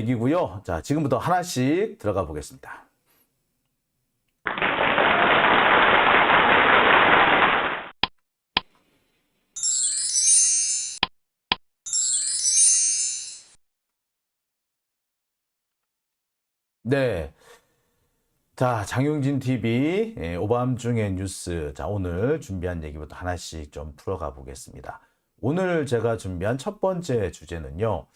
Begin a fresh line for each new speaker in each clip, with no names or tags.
얘기고요. 자, 지금부터 하나씩 들어가 보겠습니다. 네. 자, 장용진 TV 오밤중의 뉴스. 자, 오늘 준비한 얘기부터 하나씩 좀 풀어가 보겠습니다. 오늘 제가 준비한 첫 번째 주제는요.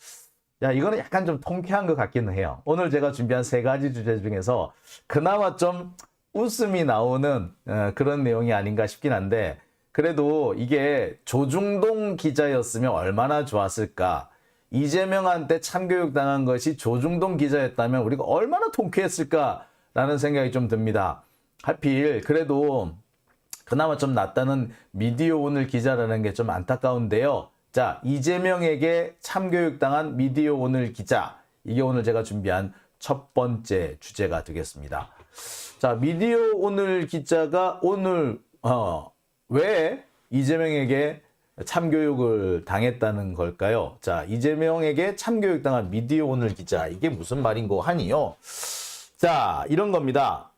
야, 이거는 약간 좀 통쾌한 것 같기는 해요. 오늘 제가 준비한 세 가지 주제 중에서 그나마 좀 웃음이 나오는 그런 내용이 아닌가 싶긴 한데, 그래도 이게 조중동 기자였으면 얼마나 좋았을까. 이재명한테 참교육 당한 것이 조중동 기자였다면 우리가 얼마나 통쾌했을까라는 생각이 좀 듭니다. 하필 그래도 그나마 좀 낫다는 미디어 오늘 기자라는 게 좀 안타까운데요. 자, 이재명에게 참교육 당한 미디어 오늘 기자. 이게 오늘 제가 준비한 첫 번째 주제가 되겠습니다. 자, 미디어 오늘 기자가 오늘 왜 이재명에게 참교육을 당했다는 걸까요? 자, 이재명에게 참교육 당한 미디어 오늘 기자. 이게 무슨 말인고 하니요. 자, 이런 겁니다.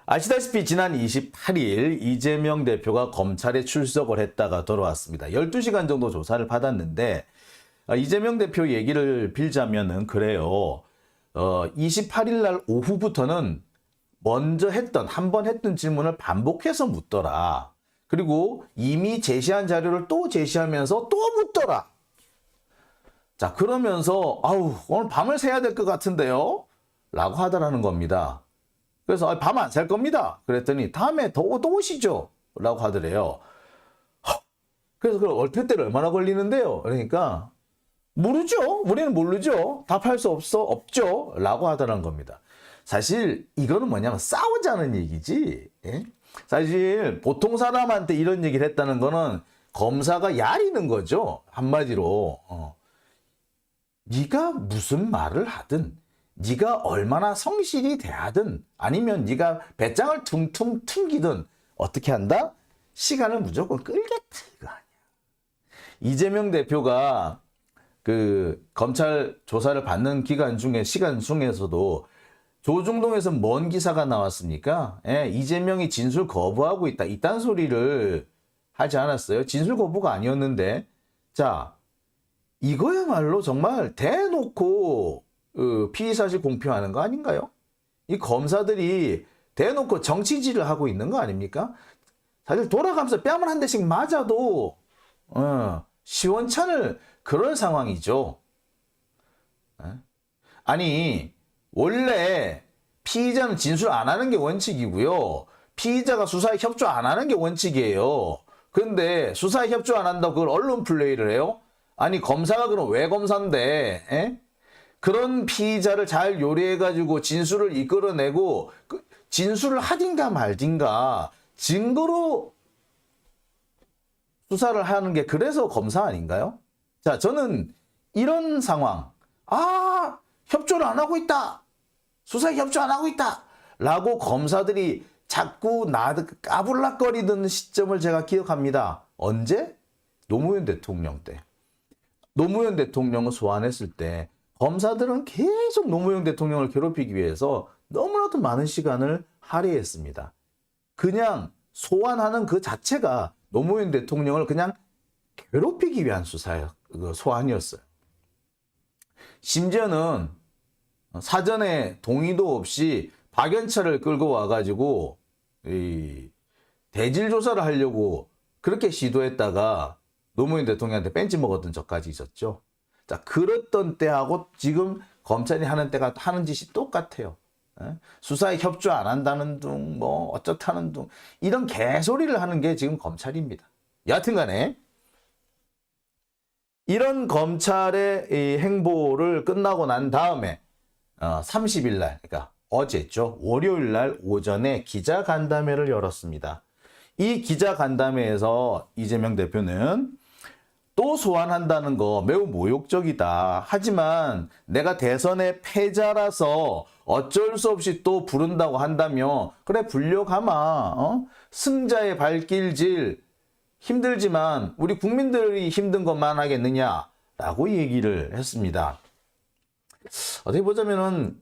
아시다시피 지난 28일 이재명 대표가 검찰에 출석을 했다가 돌아왔습니다. 12시간 정도 조사를 받았는데 이재명 대표 얘기를 빌자면은 그래요. 28일 날 오후부터는 먼저 한 번 했던 질문을 반복해서 묻더라. 그리고 이미 제시한 자료를 또 제시하면서 또 묻더라. 자, 그러면서 아우, 오늘 밤을 새야 될 것 같은데요? 라고 하더라는 겁니다. 그래서 밤 안 샐 겁니다. 그랬더니 다음에 또 오시죠? 라고 하더래요. 그래서 그럼 얼떨결에 얼마나 걸리는데요? 그러니까 모르죠. 우리는 모르죠. 답할 수 없죠. 라고 하더라는 겁니다. 사실 이거는 뭐냐면 싸우자는 얘기지. 예? 사실 보통 사람한테 이런 얘기를 했다는 거는 검사가 야리는 거죠. 한마디로. 네가 무슨 말을 하든 네가 얼마나 성실히 대하든 아니면 네가 배짱을 퉁퉁 튕기든 어떻게 한다? 시간을 무조건 끌겠다 이거 아니야. 이재명 대표가 그 검찰 조사를 받는 시간 중에서도 조중동에서 뭔 기사가 나왔습니까? 예, 이재명이 진술 거부하고 있다. 이딴 소리를 하지 않았어요. 진술 거부가 아니었는데. 자, 이거야말로 정말 대놓고 피의사실 공표하는 거 아닌가요? 이 검사들이 대놓고 정치질을 하고 있는 거 아닙니까? 사실 돌아가면서 뺨을 한 대씩 맞아도 시원찮을 그런 상황이죠. 아니 원래 피의자는 진술 안 하는 게 원칙이고요. 피의자가 수사에 협조 안 하는 게 원칙이에요. 그런데 수사에 협조 안 한다고 그걸 언론 플레이를 해요? 아니 검사가 그럼 왜 검사인데? 에? 그런 피의자를 잘 요리해가지고 진술을 이끌어내고 진술을 하든가 말든가 증거로 수사를 하는 게 그래서 검사 아닌가요? 자, 저는 이런 상황, 협조를 안 하고 있다. 수사에 협조 안 하고 있다. 라고 검사들이 자꾸 까불락거리던 시점을 제가 기억합니다. 언제? 노무현 대통령 때. 노무현 대통령을 소환했을 때 검사들은 계속 노무현 대통령을 괴롭히기 위해서 너무나도 많은 시간을 할애했습니다. 그냥 소환하는 그 자체가 노무현 대통령을 그냥 괴롭히기 위한 소환이었어요. 심지어는 사전에 동의도 없이 박연차를 끌고 와가지고 대질 조사를 하려고 그렇게 시도했다가 노무현 대통령한테 뺀지 먹었던 적까지 있었죠. 자, 그랬던 때하고 지금 검찰이 하는 짓이 똑같아요. 수사에 협조 안 한다는 둥, 뭐 어쩌다는 둥, 이런 개소리를 하는 게 지금 검찰입니다. 여하튼간에 이런 검찰의 이 행보를 끝나고 난 다음에 30일 날, 그러니까 어제죠. 월요일 날 오전에 기자간담회를 열었습니다. 이 기자간담회에서 이재명 대표는 또 소환한다는 거 매우 모욕적이다. 하지만 내가 대선의 패자라서 어쩔 수 없이 또 부른다고 한다며 그래 불려가마. 승자의 발길질 힘들지만 우리 국민들이 힘든 것만 하겠느냐라고 얘기를 했습니다. 어떻게 보자면은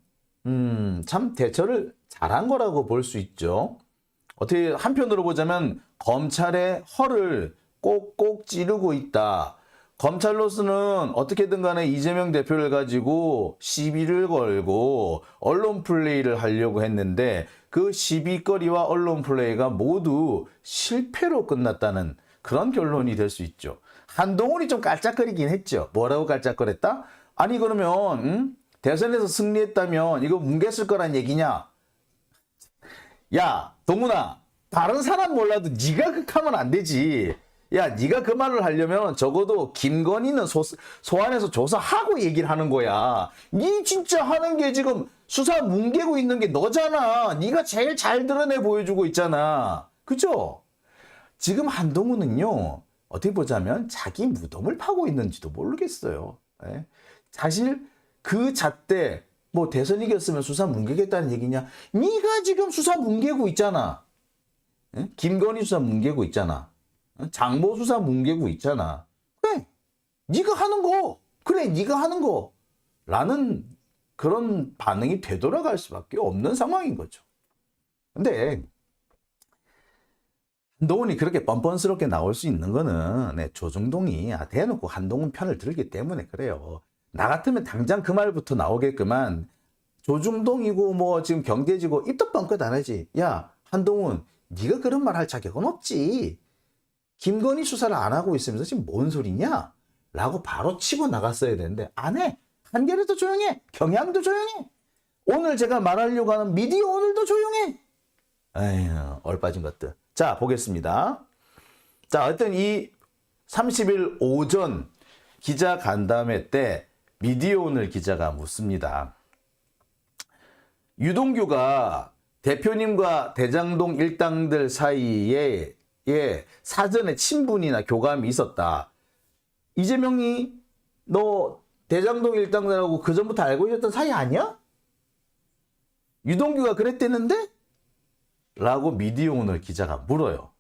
참 대처를 잘한 거라고 볼 수 있죠. 어떻게 한편으로 보자면 검찰의 허를 꼭꼭 찌르고 있다. 검찰로서는 어떻게든 간에 이재명 대표를 가지고 시비를 걸고 언론 플레이를 하려고 했는데 그 시비거리와 언론 플레이가 모두 실패로 끝났다는 그런 결론이 될 수 있죠. 한동훈이 좀 깔짝거리긴 했죠. 뭐라고 깔짝거렸다? 아니 그러면 대선에서 승리했다면 이거 뭉갰을 거란 얘기냐? 야 동훈아, 다른 사람 몰라도 네가 극하면 안 되지. 야, 네가 그 말을 하려면 적어도 김건희는 소환해서 조사하고 얘기를 하는 거야. 네 진짜 하는 게 지금 수사 뭉개고 있는 게 너잖아. 네가 제일 잘 드러내 보여주고 있잖아. 그죠? 지금 한동훈은요, 어떻게 보자면 자기 무덤을 파고 있는지도 모르겠어요. 예? 사실 그 잣대 뭐 대선 이겼으면 수사 뭉개겠다는 얘기냐? 네가 지금 수사 뭉개고 있잖아. 예? 김건희 수사 뭉개고 있잖아. 장모 수사 뭉개고 있잖아. 그래, 네가 하는 거. 그래, 네가 하는 거. 라는 그런 반응이 되돌아갈 수밖에 없는 상황인 거죠. 근데 한동훈이 그렇게 뻔뻔스럽게 나올 수 있는 거는 조중동이 대놓고 한동훈 편을 들기 때문에 그래요. 나 같으면 당장 그 말부터 나오겠구만. 조중동이고 뭐 지금 경제지고 입도 뻥끗 안 하지. 야, 한동훈, 네가 그런 말 할 자격은 없지. 김건희 수사를 안 하고 있으면서 지금 뭔 소리냐? 라고 바로 치고 나갔어야 되는데 안 해. 한겨레도 조용해. 경향도 조용해. 오늘 제가 말하려고 하는 미디어 오늘도 조용해. 에휴, 얼빠진 것들. 자, 보겠습니다. 자, 어떤 이 30일 오전 기자 간담회 때 미디어 오늘 기자가 묻습니다. 유동규가 대표님과 대장동 일당들 사이에 사전에 친분이나 교감이 있었다. 이재명이 너 대장동 일당들하고 그 전부터 알고 있었던 사이 아니야? 유동규가 그랬대는데? 라고 미디어 오늘 기자가 물어요.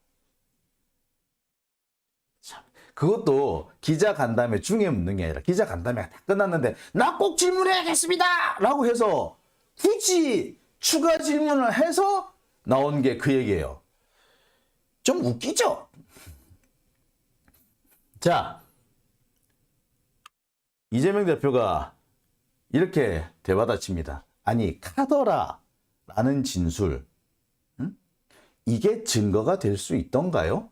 참, 그것도 기자 간담회 중에 묻는 게 아니라 기자 간담회가 다 끝났는데 나 꼭 질문해야겠습니다! 라고 해서 굳이 추가 질문을 해서 나온 게 그 얘기예요. 좀 웃기죠? 자, 이재명 대표가 이렇게 되받아칩니다. 아니, 카더라라는 진술, 이게 증거가 될 수 있던가요?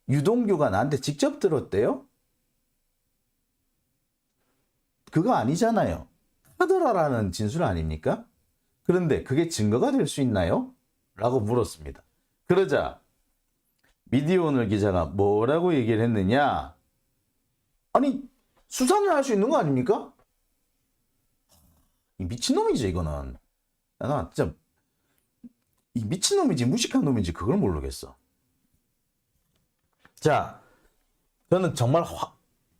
유동규가 나한테 직접 들었대요? 그거 아니잖아요. 카더라라는 진술 아닙니까? 그런데 그게 증거가 될 수 있나요? 라고 물었습니다. 그러자 미디어 오늘 기자가 뭐라고 얘기를 했느냐? 아니, 수사는 할 수 있는 거 아닙니까? 이 미친놈이지 이거는. 나 진짜 이 미친놈인지 무식한 놈인지 그걸 모르겠어. 자, 저는 정말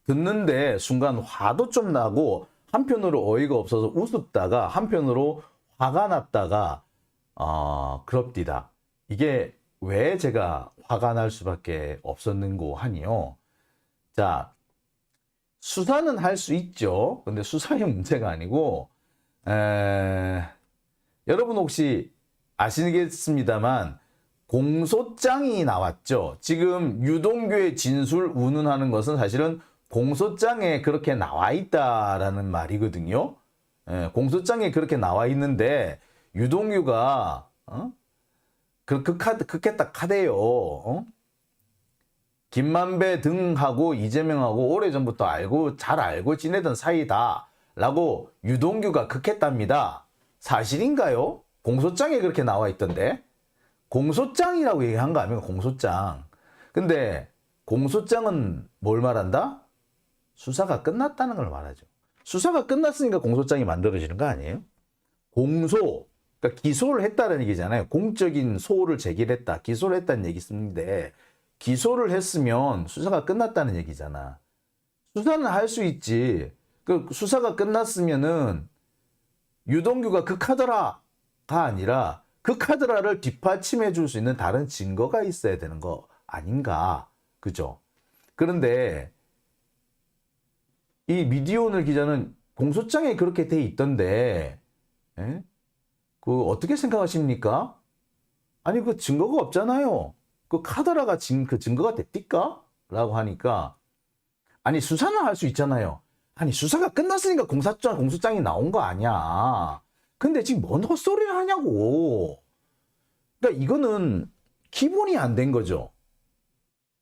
듣는데 순간 화도 좀 나고 한편으로 어이가 없어서 웃었다가 한편으로 화가 났다가 그럽디다. 이게 왜 제가 화가 날 수밖에 없었는고 하니요. 자, 수사는 할 수 있죠. 근데 수사의 문제가 아니고 여러분 혹시 아시겠습니다만 공소장이 나왔죠. 지금 유동규의 진술 운운하는 것은 사실은 공소장에 그렇게 나와 있다라는 말이거든요. 공소장에 그렇게 나와 있는데 유동규가 그렇겠다 카대요. 김만배 등하고 이재명하고 오래전부터 잘 알고 지내던 사이다라고 유동규가 극했답니다. 사실인가요? 공소장에 그렇게 나와 있던데. 공소장이라고 얘기한 거 아닙니까? 공소장. 근데 공소장은 뭘 말한다? 수사가 끝났다는 걸 말하죠. 수사가 끝났으니까 공소장이 만들어지는 거 아니에요? 공소, 그러니까 기소를 했다는 얘기잖아요. 공적인 소를 제기했다, 기소를 했다는 얘기 쓰는데 기소를 했으면 수사가 끝났다는 얘기잖아. 수사는 할 수 있지. 그 수사가 끝났으면은 유동규가 그 카더라가 아니라 그 카드라를 뒷받침해 줄 수 있는 다른 증거가 있어야 되는 거 아닌가. 그죠? 그런데 이 미디어 오늘 기자는 공소장에 그렇게 돼 있던데, 예? 그 어떻게 생각하십니까? 아니 그 증거가 없잖아요. 그 카더라가 그 증거가 됐디까? 라고 하니까 아니 수사는 할 수 있잖아요. 아니 수사가 끝났으니까 공소장이 나온 거 아니야. 근데 지금 뭔 헛소리를 하냐고. 그러니까 이거는 기본이 안 된 거죠.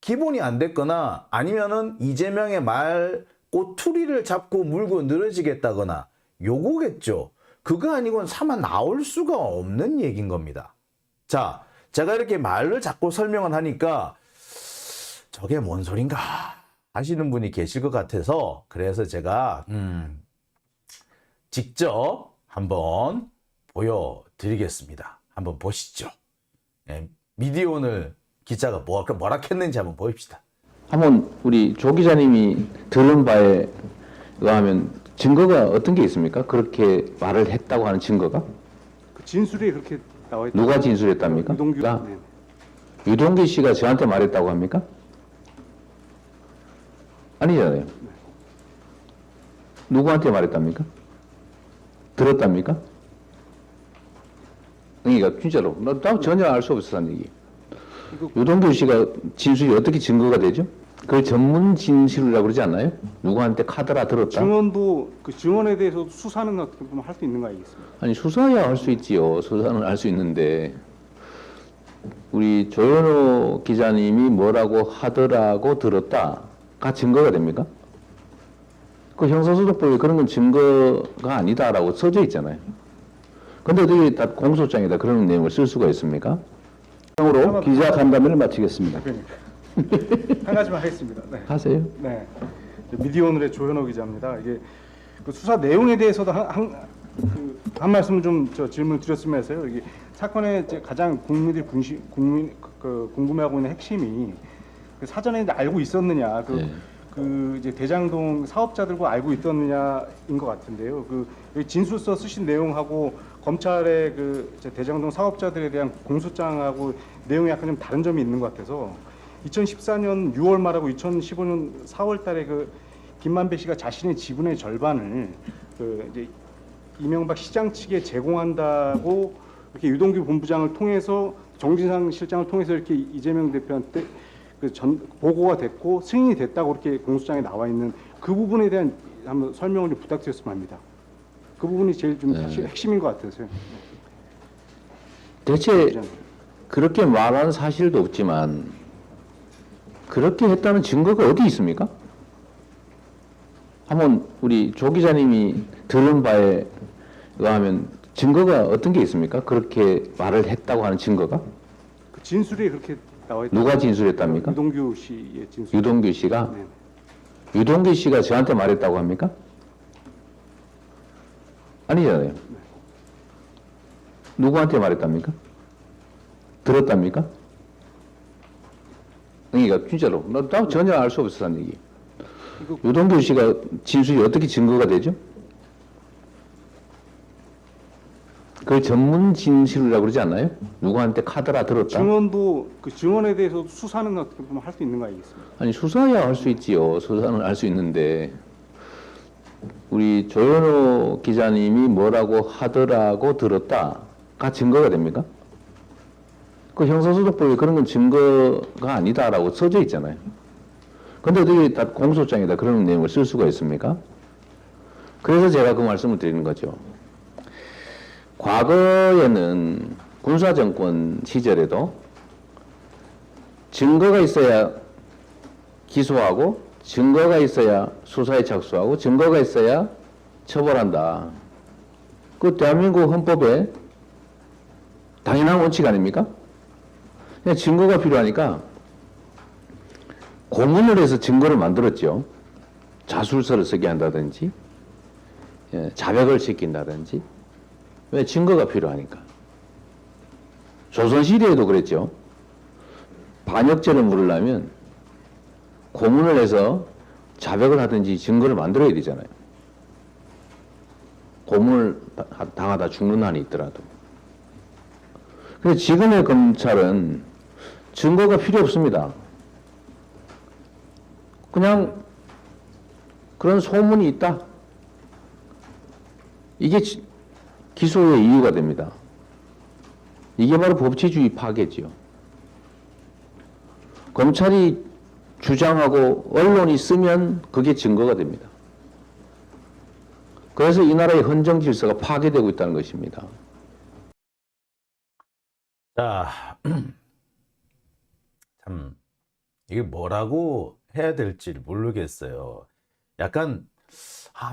기본이 안 됐거나 아니면은 이재명의 말 꼬투리를 잡고 물고 늘어지겠다거나 요거겠죠. 그거 아니고는 차마 나올 수가 없는 얘기인 겁니다. 자, 제가 이렇게 말을 자꾸 설명을 하니까 저게 뭔 소린가 하시는 분이 계실 것 같아서 그래서 제가 직접 한번 보여드리겠습니다. 한번 보시죠. 네, 미디어오늘 기자가 뭐라 했는지 한번 보입시다.
한번 우리 조 기자님이 들은 바에 의하면 증거가 어떤 게 있습니까? 그렇게 말을 했다고 하는 증거가?
그 진술이 그렇게 나와 있다.
누가 진술했답니까?
유동규.
나?
네.
유동규 씨가 저한테 말했다고 합니까? 아니잖아요. 누구한테 말했답니까? 들었답니까? 그러니까 진짜로 나 전혀 알 수 없었다는 얘기. 유동규 씨가 진술이 어떻게 증거가 되죠? 그걸 전문 진술이라고 그러지 않나요? 누구한테 카더라 들었다?
증언도 그 증언에 대해서 수사는 어떻게 보면 할 수 있는 거 아니겠습니까?
아니 수사야 할 수 있지요. 수사는 할 수 있는데 우리 조현호 기자님이 뭐라고 하더라고 들었다가 증거가 됩니까? 그 형사소송법에 그런 건 증거가 아니다라고 써져 있잖아요. 근데 어떻게 다 공소장에다 그런 내용을 쓸 수가 있습니까? 으로 기자 간담회를 마치겠습니다.
한 가지만 하겠습니다. 네.
하세요.
네. 미디어오늘의 조현호 기자입니다. 이게 그 수사 내용에 대해서도 한 말씀 좀 질문 드렸으면 해서요. 이게 사건의 이제 가장 국민들이 궁금해하고 있는 핵심이 그 사전에 알고 있었느냐, 그 이제 대장동 사업자들과 알고 있었느냐인 것 같은데요. 그 진술서 쓰신 내용하고 검찰의 그 대장동 사업자들에 대한 공소장하고 내용이 약간 좀 다른 점이 있는 것 같아서 2014년 6월 말하고 2015년 4월 달에 그 김만배 씨가 자신의 지분의 절반을 그 이제 이명박 시장 측에 제공한다고 이렇게 유동규 본부장을 통해서 정진상 실장을 통해서 이렇게 이재명 대표한테 그 보고가 됐고 승인이 됐다고 이렇게 공소장에 나와 있는 그 부분에 대한 한번 설명을 좀 부탁드렸으면 합니다. 그 부분이 제일 좀 핵심인 것 같아서요.
대체 그렇게 말하는 사실도 없지만 그렇게 했다는 증거가 어디 있습니까? 한번 우리 조 기자님이 들은 바에 의하면 증거가 어떤 게 있습니까? 그렇게 말을 했다고 하는 증거가?
그 진술이 그렇게 나와 있다.
누가 진술했답니까?
유동규 씨의 진술.
유동규 씨가?
네.
유동규 씨가 저한테 말했다고 합니까? 아니잖아요. 누구한테 말했답니까? 들었답니까? 그러니까 진짜로 나 전혀 알 수 없었다는 얘기. 유동규 씨가 진술이 어떻게 증거가 되죠? 그걸 전문 진술이라고 그러지 않나요? 누구한테 카더라 들었다?
증언도 그 증언에 대해서 수사는 어떻게 보면 할 수 있는 거 아니겠습니까?
아니 수사야 할 수 있지요. 수사는 할 수 있는데 우리 조현호 기자님이 뭐라고 하더라고 들었다가 증거가 됩니까? 그 형사소송법에 그런 건 증거가 아니다라고 써져 있잖아요. 근데 어떻게 다 공소장에다 그런 내용을 쓸 수가 있습니까? 그래서 제가 그 말씀을 드리는 거죠. 과거에는 군사정권 시절에도 증거가 있어야 기소하고 증거가 있어야 수사에 착수하고 증거가 있어야 처벌한다. 그 대한민국 헌법에 당연한 원칙 아닙니까? 그냥 증거가 필요하니까 고문을 해서 증거를 만들었죠. 자술서를 쓰게 한다든지 자백을 시킨다든지 왜 증거가 필요하니까. 조선시대에도 그랬죠. 반역죄를 물으려면 고문을 해서 자백을 하든지 증거를 만들어야 되잖아요. 고문을 당하다 죽는 한이 있더라도. 그래서 지금의 검찰은 증거가 필요 없습니다. 그냥 그런 소문이 있다. 이게 기소의 이유가 됩니다. 이게 바로 법치주의 파괴지요. 검찰이 주장하고 언론이 쓰면 그게 증거가 됩니다. 그래서 이 나라의 헌정 질서가 파괴되고 있다는 것입니다.
자, 참 이게 뭐라고 해야 될지 모르겠어요. 약간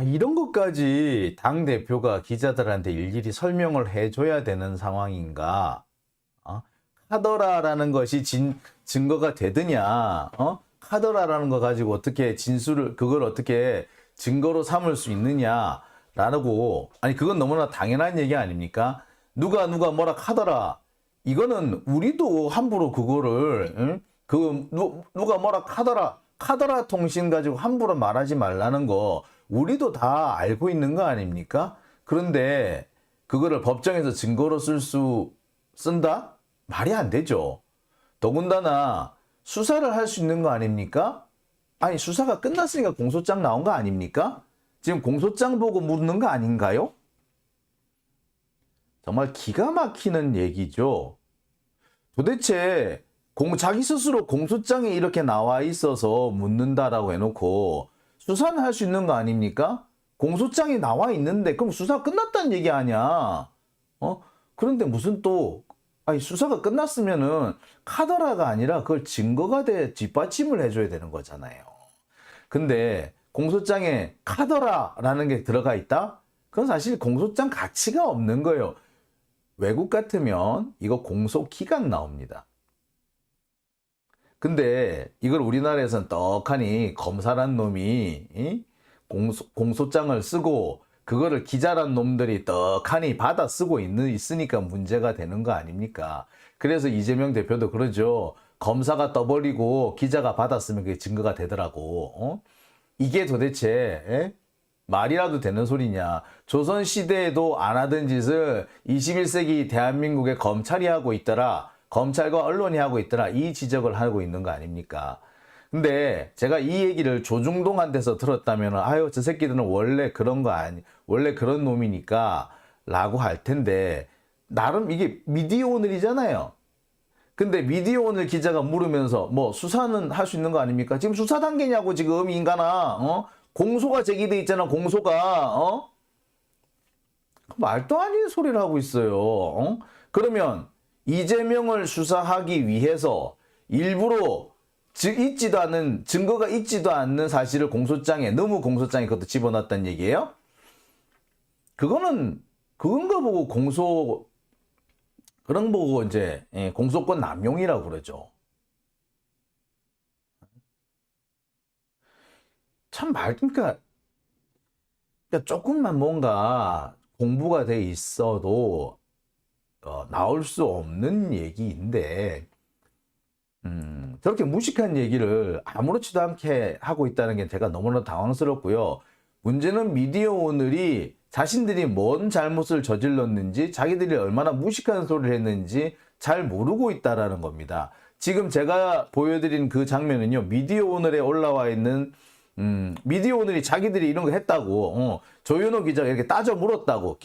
이런 것까지 당 대표가 기자들한테 일일이 설명을 해줘야 되는 상황인가? 카더라라는 것이 증거가 되느냐? 카더라라는 거 가지고 어떻게 그걸 어떻게 증거로 삼을 수 있느냐라고. 아니, 그건 너무나 당연한 얘기 아닙니까? 누가 뭐라 카더라. 이거는 우리도 함부로 그거를, 누가 뭐라 카더라 통신 가지고 함부로 말하지 말라는 거 우리도 다 알고 있는 거 아닙니까? 그런데 그거를 법정에서 증거로 쓴다? 말이 안 되죠. 더군다나 수사를 할 수 있는 거 아닙니까? 아니, 수사가 끝났으니까 공소장 나온 거 아닙니까? 지금 공소장 보고 묻는 거 아닌가요? 정말 기가 막히는 얘기죠. 도대체 자기 스스로 공소장에 이렇게 나와 있어서 묻는다라고 해놓고 수사는 할 수 있는 거 아닙니까? 공소장이 나와 있는데 그럼 수사 끝났다는 얘기 아니야. 그런데 무슨 수사가 끝났으면은 카더라가 아니라 그걸 증거가 뒷받침을 해줘야 되는 거잖아요. 근데 공소장에 카더라라는 게 들어가 있다? 그건 사실 공소장 가치가 없는 거예요. 외국 같으면 이거 공소 기각 나옵니다. 근데 이걸 우리나라에서는 떡하니 검사란 놈이 공소장을 쓰고 그거를 기자란 놈들이 떡하니 받아 쓰고 있으니까 문제가 되는 거 아닙니까? 그래서 이재명 대표도 그러죠. 검사가 떠버리고 기자가 받았으면 그게 증거가 되더라고. 이게 도대체 말이라도 되는 소리냐. 조선시대에도 안 하던 짓을 21세기 대한민국의 검찰이 하고 있더라. 검찰과 언론이 하고 있더라. 이 지적을 하고 있는 거 아닙니까? 근데 제가 이 얘기를 조중동한테서 들었다면 아유, 저 새끼들은 원래 원래 그런 놈이니까 라고 할 텐데, 나름 이게 미디어 오늘이잖아요. 근데 미디어 오늘 기자가 물으면서 뭐 수사는 할 수 있는 거 아닙니까? 지금 수사 단계냐고 지금 인간아. 공소가 제기돼 있잖아. 공소가. 말도 아닌 소리를 하고 있어요. 그러면 이재명을 수사하기 위해서 일부러 증거가 있지도 않는 사실을 너무 공소장에 그것도 집어넣었다는 얘기예요? 그건 거 보고 그런 거 보고 이제 공소권 남용이라고 그러죠. 참 그러니까 조금만 뭔가 공부가 돼 있어도 나올 수 없는 얘기인데, 저렇게 무식한 얘기를 아무렇지도 않게 하고 있다는 게 제가 너무나 당황스럽고요. 문제는 미디어 오늘이 자신들이 뭔 잘못을 저질렀는지, 자기들이 얼마나 무식한 소리를 했는지 잘 모르고 있다라는 겁니다. 지금 제가 보여드린 그 장면은요, 미디어 오늘에 올라와 있는 미디어 오늘이 자기들이 이런 거 했다고, 조현호 기자가 이렇게 따져 물었다고,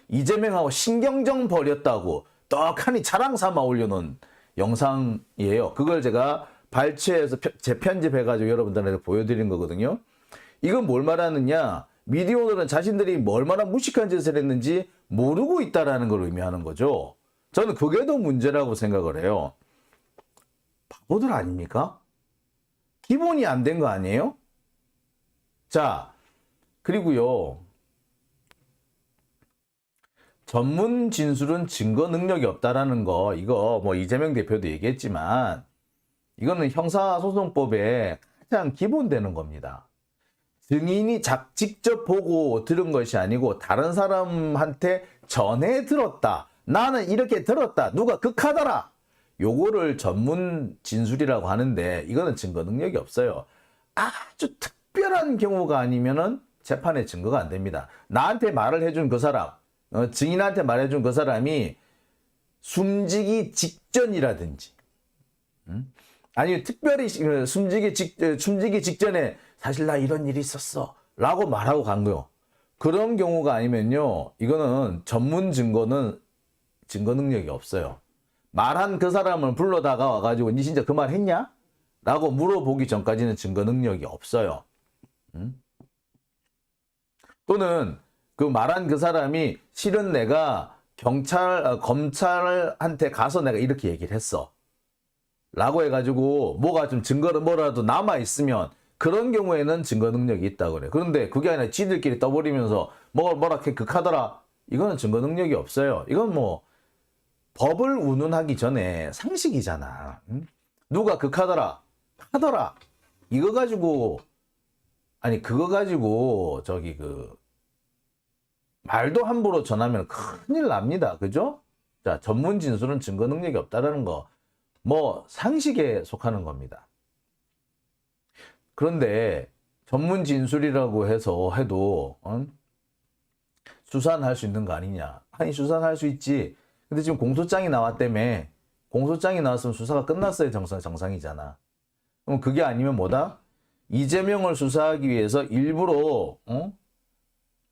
이재명하고 신경전 벌였다고 떡하니 자랑 삼아 올려놓은 영상이에요. 그걸 제가 발췌해서 재편집해가지고 여러분들한테 보여드린 거거든요. 이건 뭘 말하느냐? 미디어 오늘은 자신들이 얼마나 무식한 짓을 했는지 모르고 있다라는 걸 의미하는 거죠. 저는 그게 더 문제라고 생각을 해요. 바보들 아닙니까? 기본이 안 된 거 아니에요? 자, 그리고요, 전문 진술은 증거 능력이 없다라는 거, 이거 뭐 이재명 대표도 얘기했지만 이거는 형사소송법에 가장 기본되는 겁니다. 증인이 직접 보고 들은 것이 아니고 다른 사람한테 전해 들었다. 나는 이렇게 들었다. 누가 극하더라. 요거를 전문 진술이라고 하는데 이거는 증거 능력이 없어요. 아주 특별한 경우가 아니면은 재판에 증거가 안 됩니다. 나한테 말을 해준 그 사람, 증인한테 말해준 그 사람이 숨지기 직전이라든지, 아니면 특별히 숨지기 직전에 사실 나 이런 일이 있었어 라고 말하고 간 거요. 그런 경우가 아니면요, 이거는 전문 증거는 증거 능력이 없어요. 말한 그 사람을 불러다가 와가지고 니 진짜 그 말 했냐? 라고 물어보기 전까지는 증거 능력이 없어요. 또는 그 말한 그 사람이 실은 내가 검찰한테 가서 내가 이렇게 얘기를 했어. 라고 해가지고 뭐가 좀 증거를 뭐라도 남아있으면 그런 경우에는 증거 능력이 있다고 그래. 그런데 그게 아니라 지들끼리 떠버리면서 뭐라 극하더라. 이거는 증거 능력이 없어요. 이건 뭐 법을 운운하기 전에 상식이잖아. 응? 누가 극하더라. 하더라. 이거 가지고 아니 그거 가지고 저기 그 말도 함부로 전하면 큰일 납니다. 그죠? 자, 전문 진술은 증거 능력이 없다라는 거 뭐 상식에 속하는 겁니다. 그런데 전문 진술이라고 해도 수사는 할 수 있는 거 아니냐? 아니 수사는 할 수 있지. 근데 지금 공소장이 나왔다며. 공소장이 나왔으면 수사가 끝났어야 정상이잖아. 그럼 그게 아니면 뭐다? 이재명을 수사하기 위해서 일부러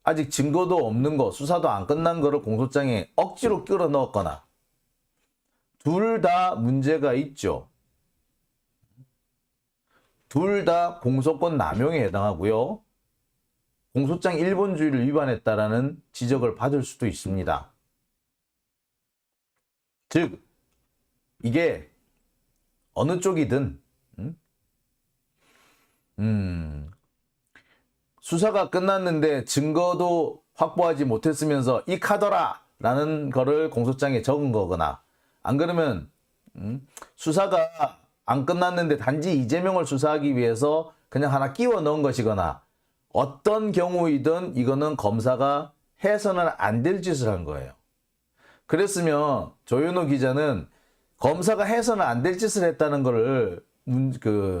아직 증거도 없는 거, 수사도 안 끝난 거를 공소장에 억지로 끌어 넣었거나 둘 다 문제가 있죠. 둘 다 공소권 남용에 해당하고요. 공소장 일본주의를 위반했다라는 지적을 받을 수도 있습니다. 즉 이게 어느 쪽이든 수사가 끝났는데 증거도 확보하지 못했으면서 이 카더라 라는 거를 공소장에 적은 거거나 안 그러면 수사가 안 끝났는데 단지 이재명을 수사하기 위해서 그냥 하나 끼워 넣은 것이거나 어떤 경우이든 이거는 검사가 해서는 안 될 짓을 한 거예요. 그랬으면 조현오 기자는 검사가 해서는 안 될 짓을 했다는 거를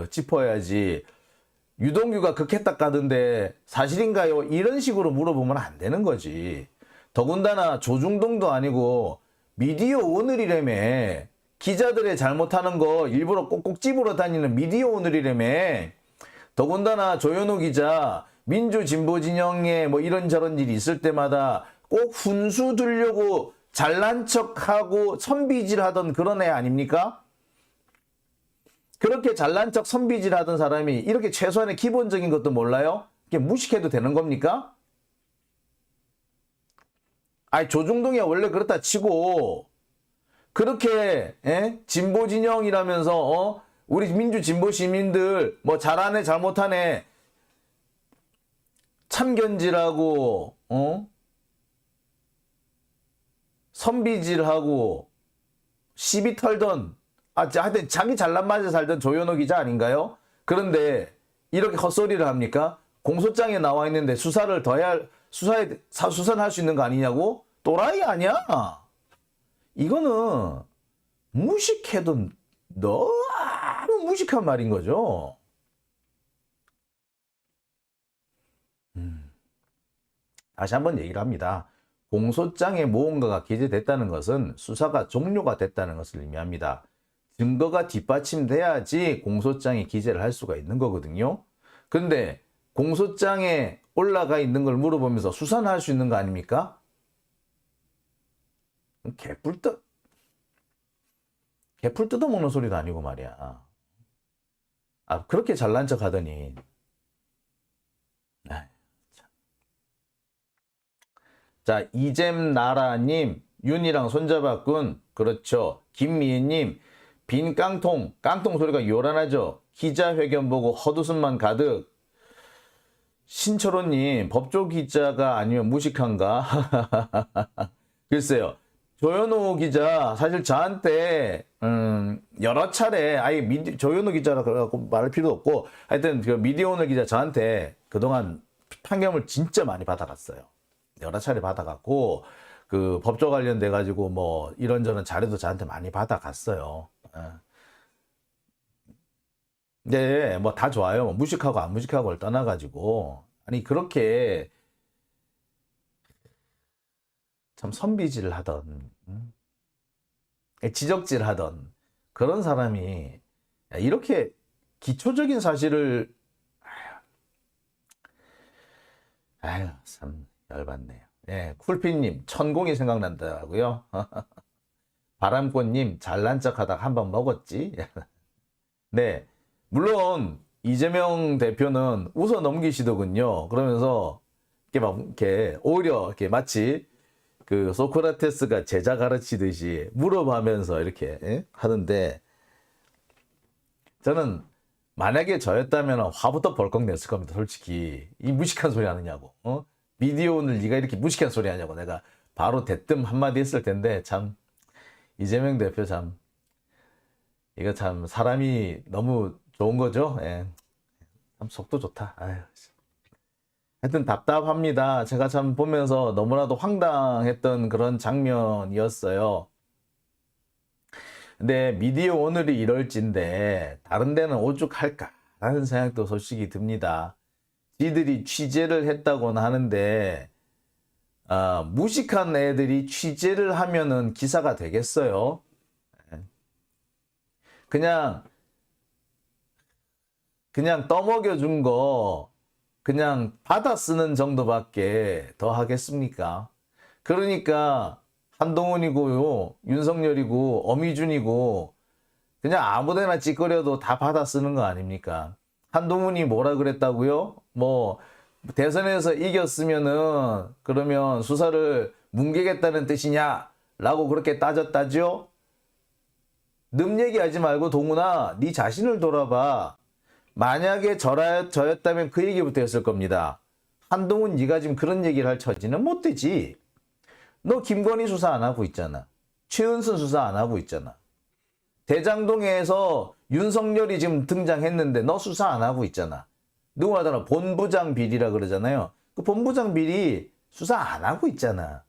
짚어야지. 유동규가 극했다 까던데 사실인가요? 이런 식으로 물어보면 안 되는 거지. 더군다나 조중동도 아니고 미디어 오늘이라며. 기자들의 잘못하는 거 일부러 꼭꼭 집으러 다니는 미디어 오늘이라며. 더군다나 조현오 기자 민주 진보 진영에 뭐 이런저런 일이 있을 때마다 꼭 훈수 두려고 잘난 척하고 선비질하던 그런 애 아닙니까? 그렇게 잘난 척 선비질하던 사람이 이렇게 최소한의 기본적인 것도 몰라요? 이게 무식해도 되는 겁니까? 아니 조중동이 원래 그렇다 치고 그렇게 진보 진영이라면서 우리 민주 진보 시민들 뭐 잘하네 잘못하네 참견질하고 선비질하고 시비 털던 하여튼 자기 잘난 맛에 살던 조현오 기자 아닌가요? 그런데 이렇게 헛소리를 합니까? 공소장에 나와 있는데 수사를 수사는 할 수 있는 거 아니냐고? 또라이 아니야? 이거는 무식해도 너무 무식한 말인 거죠. 다시 한번 얘기를 합니다. 공소장에 무언가가 기재됐다는 것은 수사가 종료가 됐다는 것을 의미합니다. 증거가 뒷받침돼야지 공소장에 기재를 할 수가 있는 거거든요. 그런데 공소장에 올라가 있는 걸 물어보면서 수사는 할 수 있는 거 아닙니까? 개풀 뜯어먹는 소리도 아니고 말이야. 그렇게 잘난 척 하더니. 자, 이잼나라님, 윤이랑 손잡았군. 그렇죠. 김미애님, 빈 깡통 소리가 요란하죠. 기자회견 보고 헛웃음만 가득. 신철호님, 법조 기자가 아니면 무식한가? 글쎄요. 조현오 기자 사실 저한테 여러 차례 조현오 기자라고 말할 필요도 없고 하여튼 그 미디어오늘 기자 저한테 그동안 판결을 진짜 많이 받아갔어요. 여러 차례 받아갔고 그 법조 관련돼 가지고 뭐 이런저런 자료도 저한테 많이 받아갔어요. 네, 뭐 다 좋아요. 뭐 무식하고 안 무식하고를 떠나가지고 아니 그렇게 참 선비질을 하던 지적질 하던 그런 사람이 이렇게 기초적인 사실을 아유 참 열받네요. 예, 쿨피님 천공이 생각난다고요. 바람꽃님 잘난 척하다가 한 번 먹었지. 네, 물론 이재명 대표는 웃어 넘기시더군요. 그러면서 이렇게 막 이렇게 오히려 이렇게 마치 그 소크라테스가 제자 가르치듯이 물어보면서 이렇게 예? 하는데 저는 만약에 저였다면 화부터 벌컥 냈을 겁니다. 솔직히 이 무식한 소리 하느냐고. 미디어 오늘 네가 이렇게 무식한 소리 하냐고 내가 바로 대뜸 한마디 했을 텐데 참 이재명 대표 참 이거 참 사람이 너무 좋은 거죠. 예. 참 속도 좋다. 아유. 하여튼 답답합니다. 제가 참 보면서 너무나도 황당했던 그런 장면이었어요. 근데 미디어 오늘이 이럴진데 다른 데는 오죽할까라는 생각도 솔직히 듭니다. 지들이 취재를 했다고는 하는데 무식한 애들이 취재를 하면은 기사가 되겠어요? 그냥 떠먹여준 거 그냥 받아 쓰는 정도밖에 더 하겠습니까? 그러니까 한동훈이고요, 윤석열이고, 어미준이고 그냥 아무데나 찌꺼려도 다 받아 쓰는 거 아닙니까? 한동훈이 뭐라 그랬다고요? 뭐 대선에서 이겼으면은 그러면 수사를 뭉개겠다는 뜻이냐? 라고 그렇게 따졌다죠? ным 얘기하지 말고 동훈아, 네 자신을 돌아봐. 만약에 저였다면 그 얘기부터 했을 겁니다. 한동훈 네가 지금 그런 얘기를 할 처지는 못 되지. 너 김건희 수사 안 하고 있잖아. 최은순 수사 안 하고 있잖아. 대장동에서 윤석열이 지금 등장했는데 너 수사 안 하고 있잖아. 누구 하더라 본부장 비리라 그러잖아요. 그 본부장 비리 수사 안 하고 있잖아.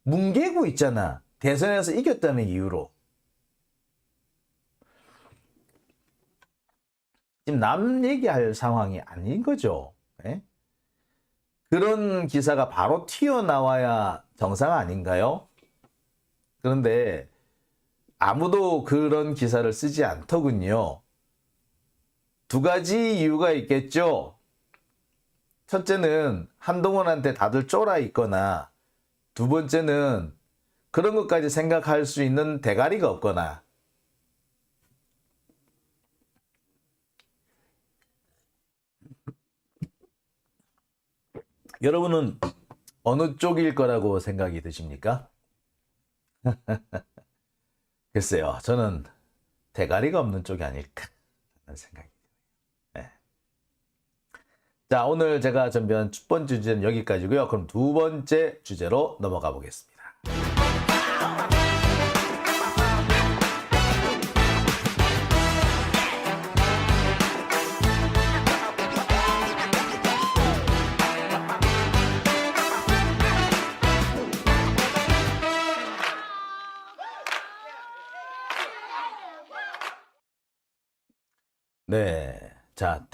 뭉개고 있잖아. 대선에서 이겼다는 이유로. 지금 남 얘기할 상황이 아닌 거죠. 예? 그런 기사가 바로 튀어나와야 정상 아닌가요? 그런데 아무도 그런 기사를 쓰지 않더군요. 두 가지 이유가 있겠죠. 첫째는 한동훈한테 다들 쫄아 있거나, 두 번째는 그런 것까지 생각할 수 있는 대가리가 없거나. 여러분은 어느 쪽일 거라고 생각이 드십니까? 글쎄요, 저는 대가리가 없는 쪽이 아닐까 하는 생각이 듭니다. 네. 자, 오늘 제가 준비한 첫 번째 주제는 여기까지고요. 그럼 두 번째 주제로 넘어가 보겠습니다. 네. 자,